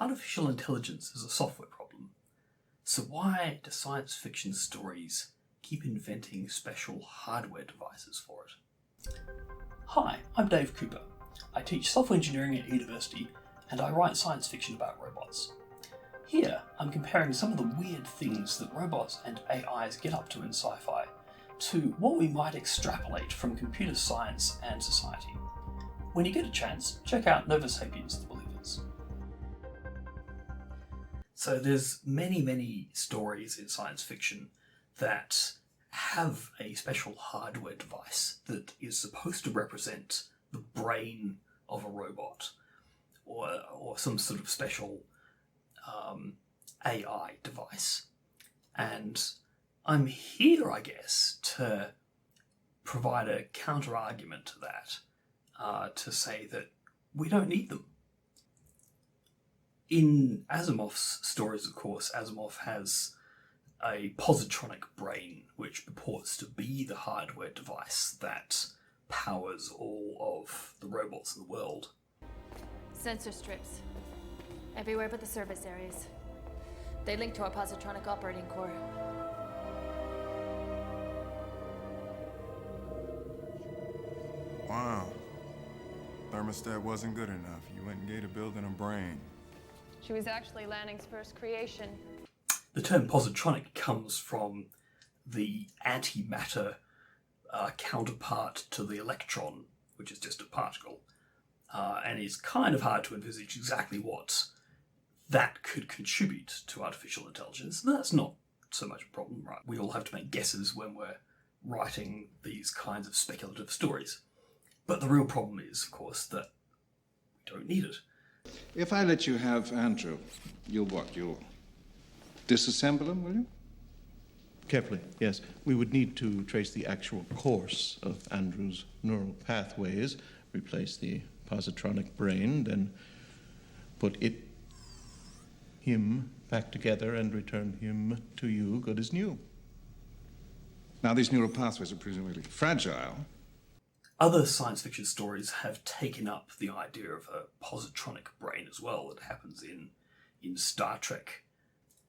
Artificial intelligence is a software problem. So why do science fiction stories keep inventing special hardware devices for it? Hi, I'm Dave Cooper. I teach software engineering at university and I write science fiction about robots. Here, I'm comparing some of the weird things that robots and AIs get up to in sci-fi to what we might extrapolate from computer science and society. When you get a chance, check out Nova Sapiens The Believers. So there's many stories in science fiction that have a special hardware device that is supposed to represent the brain of a robot or some sort of special AI device. And I'm here, I guess, to provide a counter-argument to that, to say that we don't need them. In Asimov's stories, of course, Asimov has a positronic brain which purports to be the hardware device that powers all of the robots in the world. Sensor strips. Everywhere but the service areas. They link to our positronic operating core. Wow. Thermostat wasn't good enough. You went and gave the building a brain. She was actually Lanning's first creation. The term positronic comes from the antimatter counterpart to the electron, which is just a particle. And it's kind of hard to envisage exactly what that could contribute to artificial intelligence. That's not so much a problem, right? We all have to make guesses when we're writing these kinds of speculative stories. But the real problem is, of course, that we don't need it. If I let you have Andrew, you'll what? You'll disassemble him, will you? Carefully, yes. We would need to trace the actual course of Andrew's neural pathways, replace the positronic brain, then put him back together and return him to you good as new. Now, these neural pathways are presumably fragile. Other science fiction stories have taken up the idea of a positronic brain as well. It happens in Star Trek.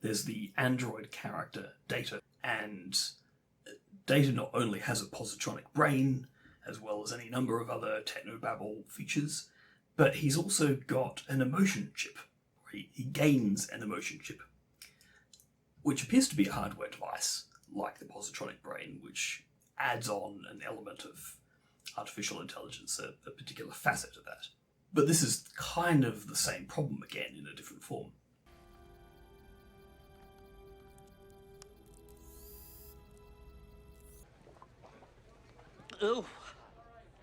There's the android character, Data, and Data not only has a positronic brain, as well as any number of other technobabble features, but he's also got an emotion chip. He gains an emotion chip, which appears to be a hardware device, like the positronic brain, which adds on an element of artificial intelligence, a particular facet of that. But this is kind of the same problem again in a different form. Ooh.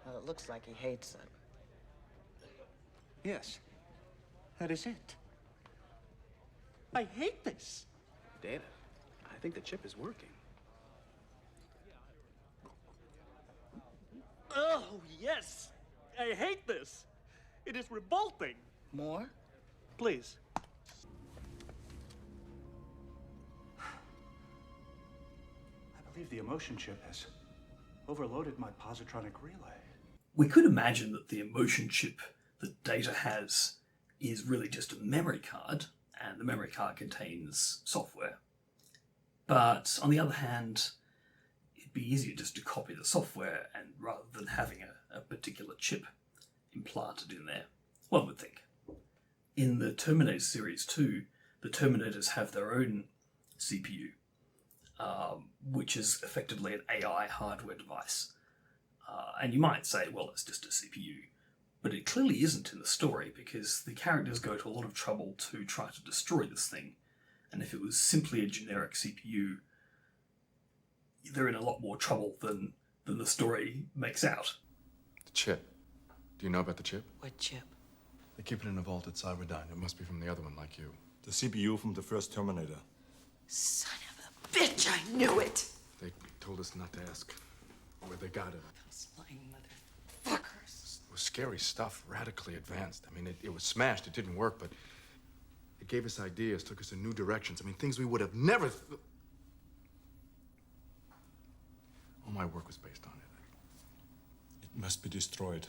Well, it looks like he hates it. Yes, that is it. I hate this. Data, I think the chip is working. Oh, yes. I hate this. It is revolting. More? Please. I believe the emotion chip has overloaded my positronic relay. We could imagine that the emotion chip that Data has is really just a memory card, and the memory card contains software. But on the other hand, it'd be easier just to copy the software and rather than having a particular chip implanted in there, one would think. In the Terminator series 2, the Terminators have their own CPU, which is effectively an AI hardware device. And you might say, well, it's just a CPU. But it clearly isn't in the story, because the characters go to a lot of trouble to try to destroy this thing. And if it was simply a generic CPU, they're in a lot more trouble than the story makes out. The chip. Do you know about the chip? What chip? They keep it in a vault at Cyberdyne. It must be from the other one, like you. The CPU from the first Terminator. Son of a bitch, I knew it! They told us not to ask where they got it. Those lying motherfuckers. It was scary stuff, radically advanced. I mean, it was smashed, it didn't work, but it gave us ideas, took us in new directions. I mean, things we would have never... All my work was based on it. It must be destroyed.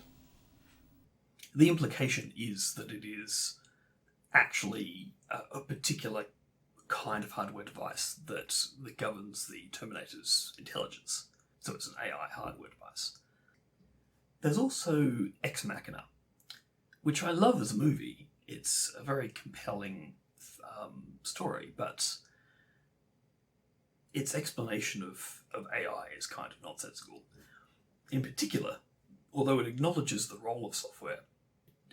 The implication is that it is actually a particular kind of hardware device that governs the Terminator's intelligence. So it's an AI hardware device. There's also Ex Machina, which I love as a movie. It's a very compelling story, but its explanation of AI is kind of nonsensical. In particular, although it acknowledges the role of software,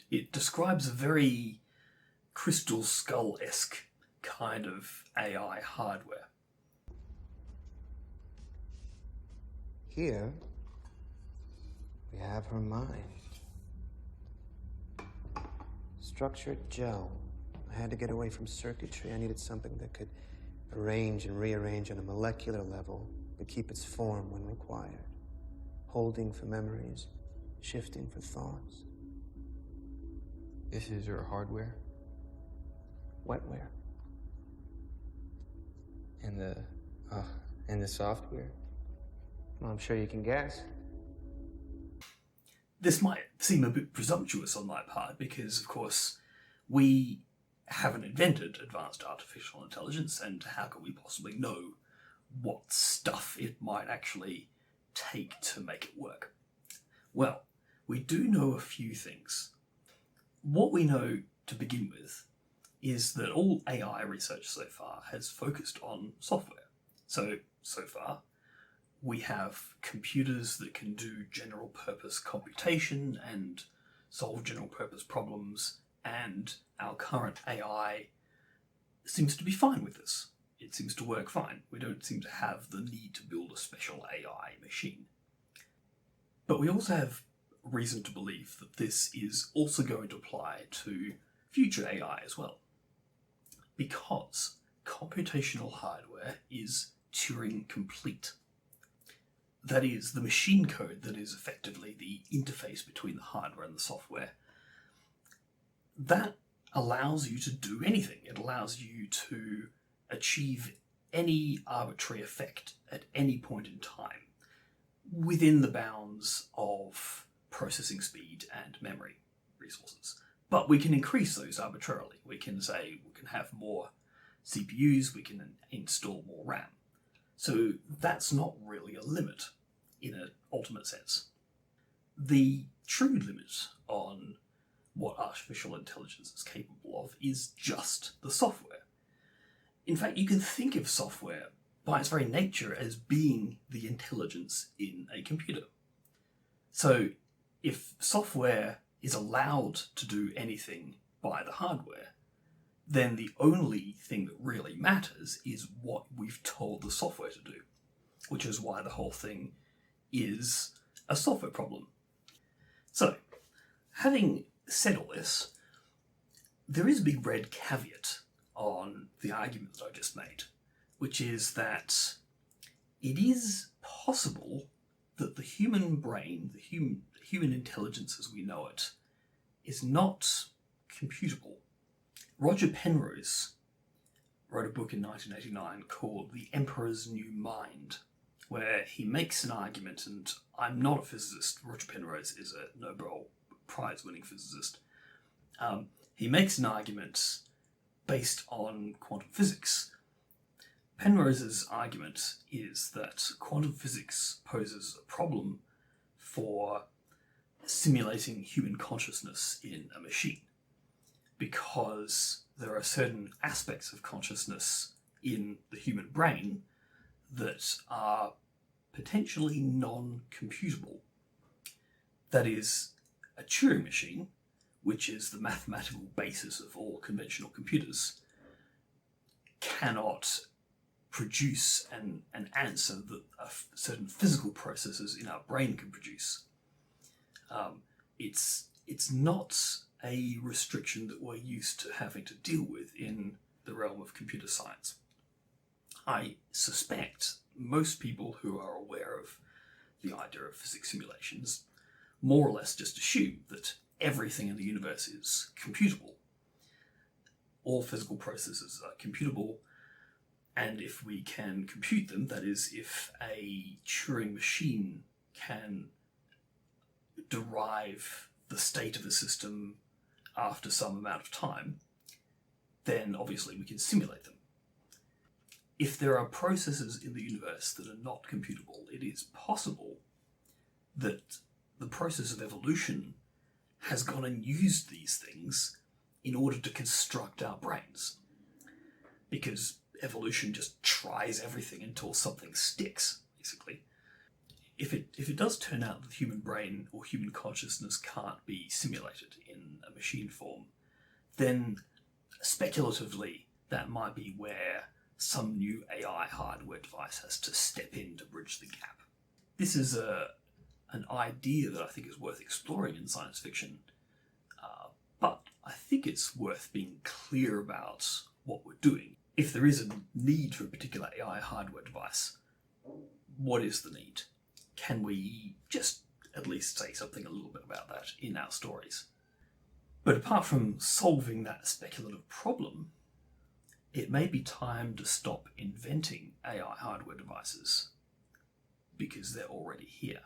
it describes a very Crystal Skull-esque kind of AI hardware. Here, we have her mind. Structured gel. I had to get away from circuitry. I needed something that could arrange and rearrange on a molecular level, but keep its form when required. Holding for memories, shifting for thoughts. This is her hardware? Wetware. And the software? Well, I'm sure you can guess. This might seem a bit presumptuous on my part because, of course, we haven't invented advanced artificial intelligence, and how can we possibly know what stuff it might actually take to make it work? Well, we do know a few things. What we know to begin with is that all AI research so far has focused on software. So far, we have computers that can do general purpose computation and solve general purpose problems, and our current AI seems to be fine with this. It seems to work fine. We don't seem to have the need to build a special AI machine. But we also have reason to believe that this is also going to apply to future AI as well, because computational hardware is Turing complete. That is, the machine code that is effectively the interface between the hardware and the software, that allows you to do anything. It allows you to achieve any arbitrary effect at any point in time within the bounds of processing speed and memory resources. But we can increase those arbitrarily. We can say we can have more CPUs, we can install more RAM. So that's not really a limit in an ultimate sense. The true limit on what artificial intelligence is capable of is just the software. In fact, you can think of software by its very nature as being the intelligence in a computer. So if software is allowed to do anything by the hardware, then the only thing that really matters is what we've told the software to do, which is why the whole thing is a software problem. So, having said all this, there is a big red caveat on the argument that I just made, which is that it is possible that the human brain, the human intelligence as we know it, is not computable. Roger Penrose wrote a book in 1989 called The Emperor's New Mind, where he makes an argument, and I'm not a physicist, Roger Penrose is a Nobel Prize-winning physicist. He makes an argument based on quantum physics. Penrose's argument is that quantum physics poses a problem for simulating human consciousness in a machine, because there are certain aspects of consciousness in the human brain that are potentially non-computable. That is, a Turing machine, which is the mathematical basis of all conventional computers, cannot produce an answer that certain physical processes in our brain can produce. It's not a restriction that we're used to having to deal with in the realm of computer science. I suspect most people who are aware of the idea of physics simulations more or less just assume that everything in the universe is computable. All physical processes are computable, and if we can compute them, that is, if a Turing machine can derive the state of a system after some amount of time, then obviously we can simulate them. If there are processes in the universe that are not computable, it is possible that the process of evolution has gone and used these things in order to construct our brains. Because evolution just tries everything until something sticks, basically. If it does turn out that the human brain or human consciousness can't be simulated in a machine form, then speculatively that might be where some new AI hardware device has to step in to bridge the gap. This is an idea that I think is worth exploring in science fiction, but I think it's worth being clear about what we're doing. If there is a need for a particular AI hardware device, what is the need? Can we just at least say something a little bit about that in our stories? But apart from solving that speculative problem, it may be time to stop inventing AI hardware devices because they're already here.